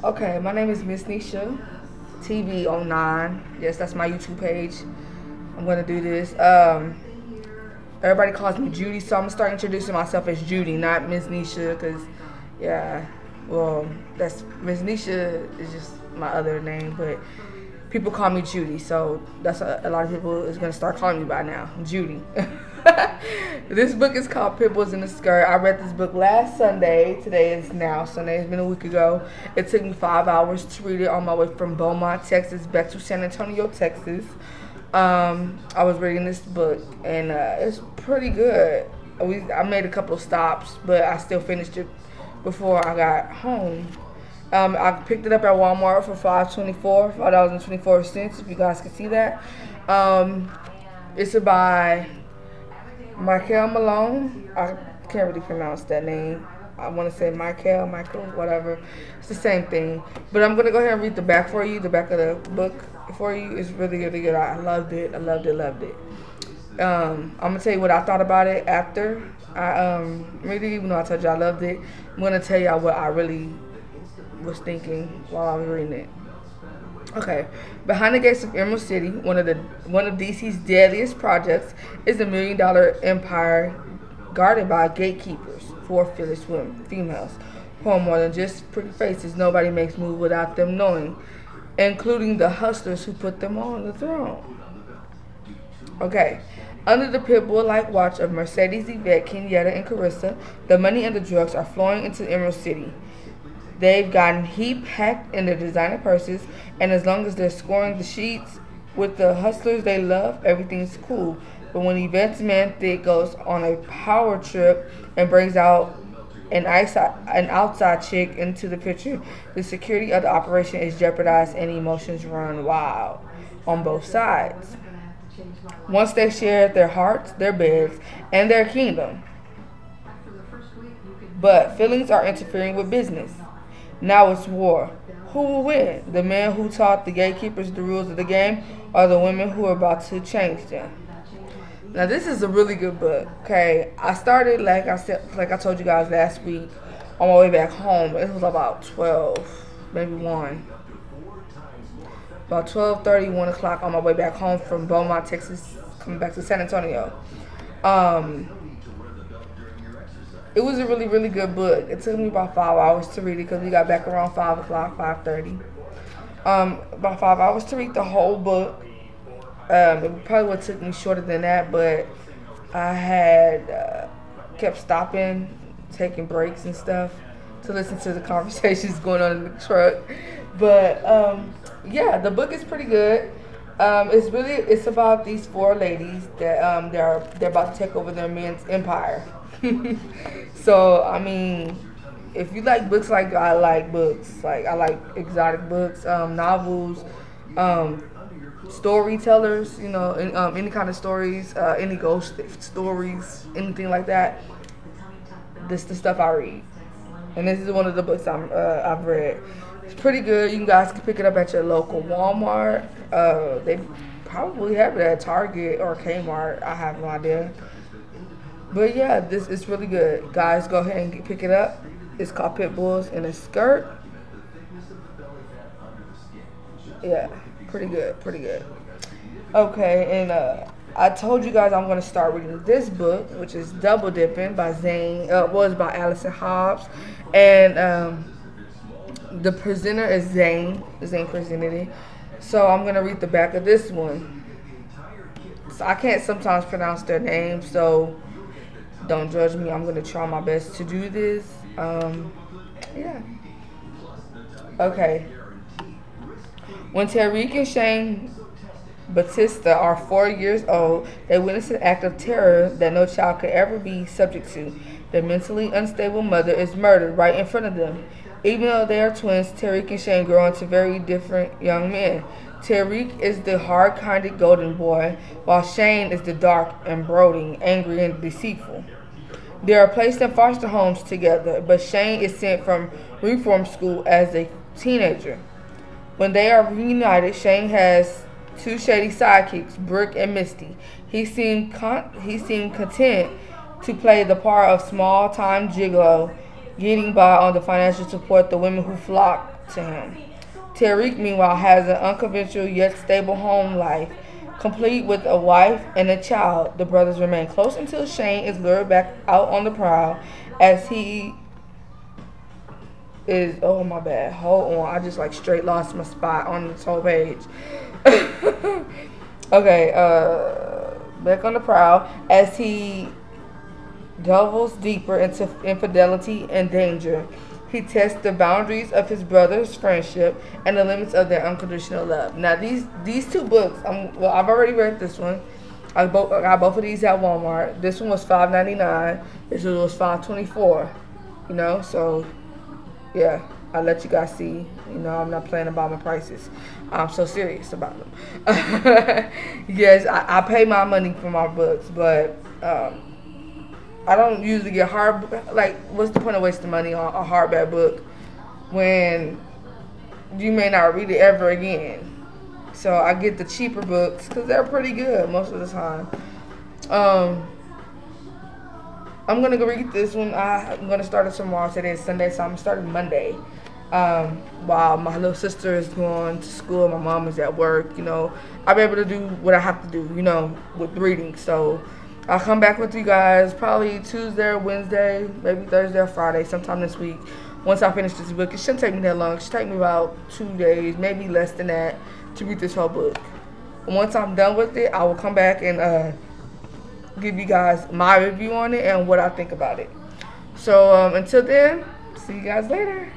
Okay, my name is Miss Nisha, TV09. Yes, that's my YouTube page. I'm gonna do this. Everybody calls me Judy, so I'm gonna start introducing myself as Judy, not Miss Nisha, cause yeah, well, that's Miss Nisha is just my other name, but people call me Judy, so that's a lot of people is gonna start calling me by now, Judy. This book is called Pitbulls in the Skirt. I read this book last Sunday. Today is now Sunday. It's been a week ago. It took me 5 hours to read it on my way from Beaumont, Texas, back to San Antonio, Texas. I was reading this book, and it's pretty good. I made a couple of stops, but I still finished it before I got home. I picked it up at Walmart for $5.24, if you guys can see that. It's by Michael Malone. I can't really pronounce that name. I want to say Michael, whatever. It's the same thing. But I'm going to go ahead and read the back for you. The back of the book for you is really, really good. I loved it. I'm going to tell you what I thought about it after. Really, even though I told you I loved it, I'm going to tell y'all what I really was thinking while I was reading it. Okay, behind the gates of Emerald City, one of DC's deadliest projects is the $1 million empire guarded by gatekeepers, 4 fearless females, who are more than just pretty faces. Nobody makes moves without them knowing, including the hustlers who put them on the throne. Okay, under the Pitbull-like watch of Mercedes, Yvette, Kenyatta, and Carissa, the money and the drugs are flowing into Emerald City. They've gotten heap-packed in their designer purses, and as long as they're scoring the sheets with the hustlers they love, everything's cool. But when Yvette's man Thick goes on a power trip and brings out an outside chick into the picture, the security of the operation is jeopardized and emotions run wild on both sides. Once they share their hearts, their beds, and their kingdom. But feelings are interfering with business. Now it's war. Who will win? The men who taught the gatekeepers the rules of the game, or the women who are about to change them? Now this is a really good book. Okay, I started like I told you guys last week on my way back home. It was about 12, maybe 1. About 12:30, 1 o'clock on my way back home from Beaumont, Texas, coming back to San Antonio. It was a really, really good book. It took me about 5 hours to read it because we got back around 5 o'clock, 5:30. About 5 hours to read the whole book. It probably would have took me shorter than that, but I had kept stopping, taking breaks and stuff to listen to the conversations going on in the truck. But yeah, the book is pretty good. It's about these 4 ladies that they're about to take over their men's empire. So I mean, if you like books like I like books, like I like exotic books, novels, storytellers, you know, any kind of stories, any ghost stories, anything like that. This is the stuff I read, and this is one of the books I've read. It's pretty good. You guys can pick it up at your local Walmart. They probably have it at Target or Kmart. I have no idea. But yeah, this is really good. Guys, go ahead and pick it up. It's called Pitbulls in a Skirt. Yeah, pretty good. Okay, and I told you guys I'm going to start reading this book, which is Double Dipping by by Allison Hobbs. And the presenter is Zane. Zane presented it. So I'm going to read the back of this one. So I can't sometimes pronounce their names, so don't judge me. I'm going to try my best to do this. Yeah. Okay. When Tariq and Shane Batista are 4 years old, they witness an act of terror that no child could ever be subject to. Their mentally unstable mother is murdered right in front of them. Even though they are twins, Tariq and Shane grow into very different young men. Tariq is the hard-kinded golden boy, while Shane is the dark and brooding, angry and deceitful. They are placed in foster homes together, but Shane is sent from reform school as a teenager. When they are reunited, Shane has 2 shady sidekicks, Brick and Misty. He seemed content to play the part of small-time gigolo, getting by on the financial support the women who flock to him. Tariq, meanwhile, has an unconventional yet stable home life, complete with a wife and a child. The brothers remain close until Shane is lured back out on the prowl as he is, oh my bad, hold on, I just like straight lost my spot on this whole page. Okay, back on the prowl as he delves deeper into infidelity and danger. He tests the boundaries of his brother's friendship and the limits of their unconditional love. Now, these two books, I've already read this one. I got both of these at Walmart. This one was $5.99. This one was $5.24. You know, so yeah, I'll let you guys see. You know, I'm not playing about my prices. I'm so serious about them. Yes, I pay my money for my books, but I don't usually get like, what's the point of wasting money on a hardback book when you may not read it ever again? So I get the cheaper books because they're pretty good most of the time. I'm going to go read this one. I'm going to start it tomorrow. Today is Sunday, so I'm starting Monday. While my little sister is going to school, my mom is at work, you know, I'll be able to do what I have to do, you know, with reading. So I'll come back with you guys probably Tuesday or Wednesday, maybe Thursday or Friday, sometime this week. Once I finish this book, it shouldn't take me that long. It should take me about 2 days, maybe less than that, to read this whole book. And once I'm done with it, I will come back and give you guys my review on it and what I think about it. So until then, see you guys later.